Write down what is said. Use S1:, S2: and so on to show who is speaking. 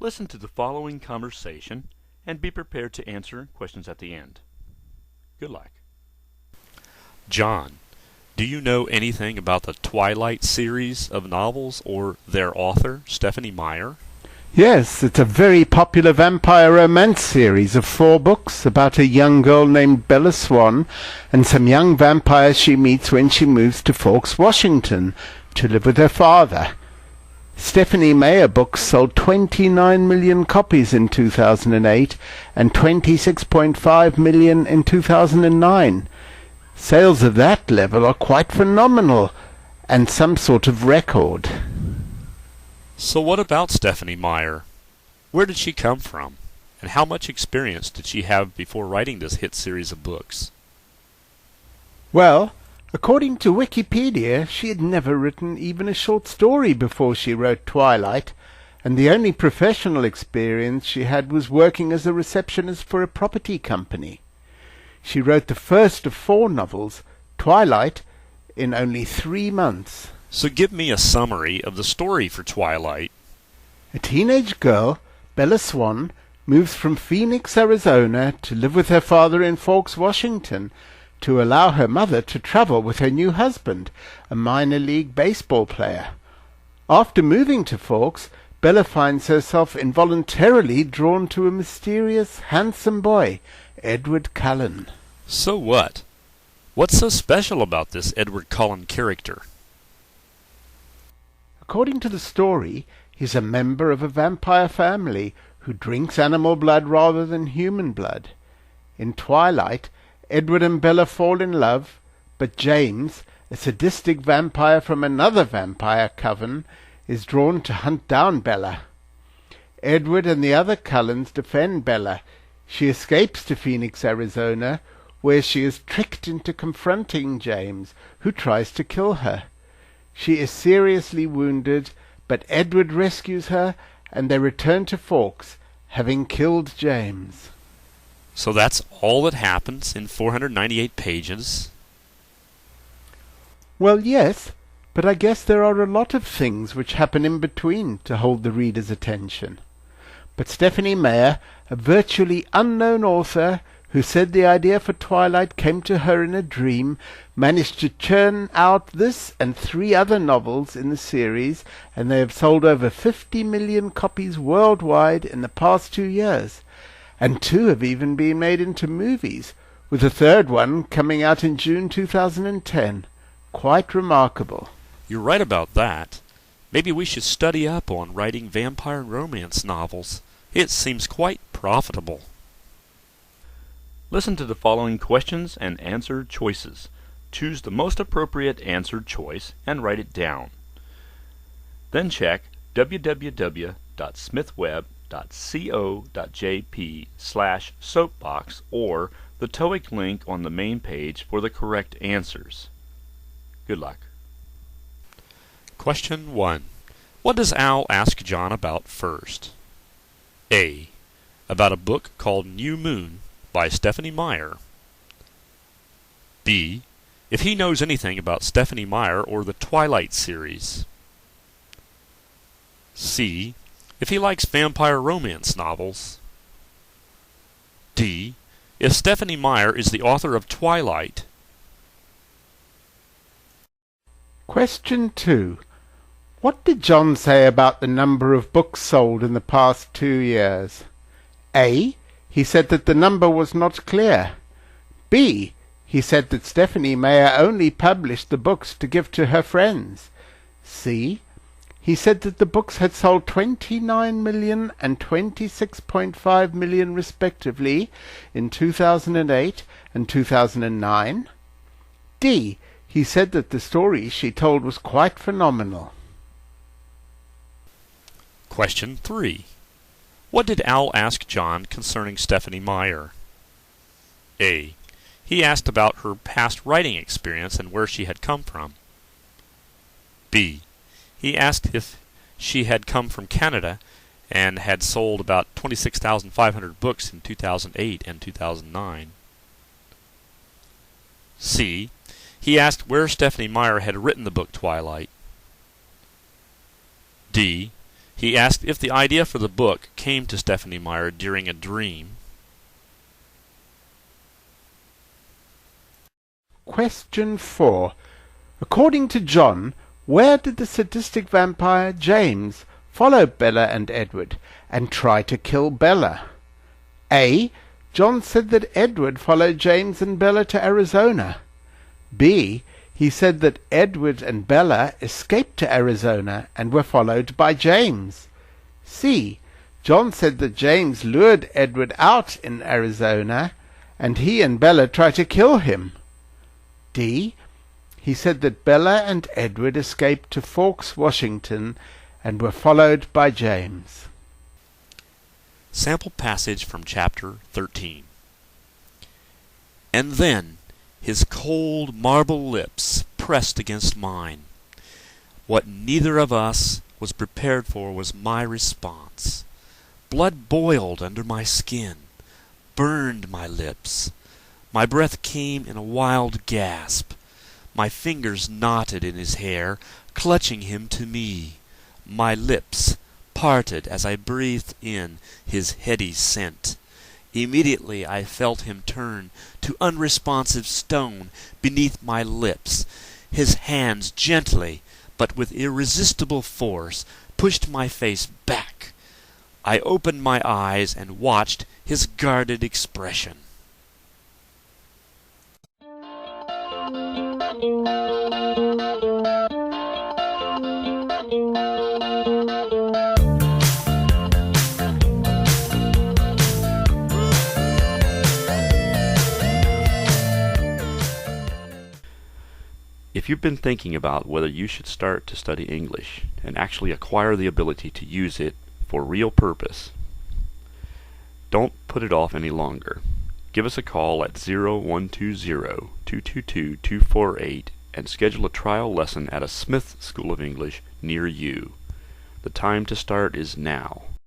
S1: Listen to the following conversation and be prepared to answer questions at the end. Good luck. John, do you know anything about the Twilight series of novels or their author, Stephenie Meyer?
S2: Yes, it's a very popular vampire romance series of 4 books about a young girl named Bella Swan and some young vampires she meets when she moves to Forks, Washington, to live with her father. Stephenie Meyer books sold 29 million copies in 2008 and 26.5 million in 2009. Sales of that level are quite phenomenal and some sort of record.
S1: So what about Stephenie Meyer? Where did she come from? And how much experience did she have before writing this hit series of books?
S2: Well, according to Wikipedia, she had never written even a short story before she wrote Twilight, and the only professional experience she had was working as a receptionist for a property company. She wrote the first of 4 novels, Twilight, in only 3 months.
S1: So give me a summary of the story for Twilight.
S2: A teenage girl, Bella Swan, moves from Phoenix, Arizona, to live with her father in Forks, Washington, to allow her mother to travel with her new husband, a minor league baseball player. After moving to Forks, Bella finds herself involuntarily drawn to a mysterious, handsome boy, Edward Cullen.
S1: So what? What's so special about this Edward Cullen character?
S2: According to the story, he's a member of a vampire family who drinks animal blood rather than human blood. In Twilight, Edward and Bella fall in love, but James, a sadistic vampire from another vampire coven, is drawn to hunt down Bella. Edward and the other Cullens defend Bella. She escapes to Phoenix, Arizona, where she is tricked into confronting James, who tries to kill her. She is seriously wounded, but Edward rescues her, and they return to Forks, having killed James.
S1: So that's all that happens in 498 pages?
S2: Well, yes, but I guess there are a lot of things which happen in between to hold the reader's attention. But Stephenie Meyer, a virtually unknown author who said the idea for Twilight came to her in a dream, managed to churn out this and 3 other novels in the series, and they have sold over 50 million copies worldwide in the past 2 years. And 2 have even been made into movies, with the 3rd one coming out in June 2010. Quite remarkable.
S1: You're right about that. Maybe we should study up on writing vampire romance novels. It seems quite profitable. Listen to the following questions and answer choices. Choose the most appropriate answered choice and write it down. Then check www.smithweb.co.jp/soapbox or the TOEIC link on the main page for the correct answers. Good luck. Question 1. What does Al ask John about first? A. About a book called New Moon by Stephenie Meyer. B. If he knows anything about Stephenie Meyer or the Twilight series. C. If he likes vampire romance novels. D. If Stephenie Meyer is the author of Twilight.
S2: Question 2. What did John say about the number of books sold in the past 2 years? A. He said that the number was not clear. B. He said that Stephenie Meyer only published the books to give to her friends. C. He said that the books had sold 29 million and 26.5 million respectively in 2008 and 2009. D. He said that the story she told was quite phenomenal.
S1: Question 3. What did Al ask John concerning Stephenie Meyer? A. He asked about her past writing experience and where she had come from. B. He asked if she had come from Canada and had sold about 26,500 books in 2008 and 2009. C. He asked where Stephenie Meyer had written the book Twilight. D. He asked if the idea for the book came to Stephenie Meyer during a dream.
S2: Question 4. According to John, where did the sadistic vampire James follow Bella and Edward and try to kill Bella? A. John said that Edward followed James and Bella to Arizona. B. He said that Edward and Bella escaped to Arizona and were followed by James. C. John said that James lured Edward out in Arizona and he and Bella tried to kill him. D. He said that Bella and Edward escaped to Forks, Washington and were followed by James.
S1: Sample passage from chapter 13. And then his cold marble lips pressed against mine. What neither of us was prepared for was my response. Blood boiled under my skin, burned my lips. My breath came in a wild gasp. My fingers knotted in his hair, clutching him to me. My lips parted as I breathed in his heady scent. Immediately I felt him turn to unresponsive stone beneath my lips. His hands gently, but with irresistible force, pushed my face back. I opened my eyes and watched his guarded expression.
S3: If you've been thinking about whether you should start to study English and actually acquire the ability to use it for real purpose, don't put it off any longer. Give us a call at 0120-222-248 and schedule a trial lesson at a Smith School of English near you. The time to start is now.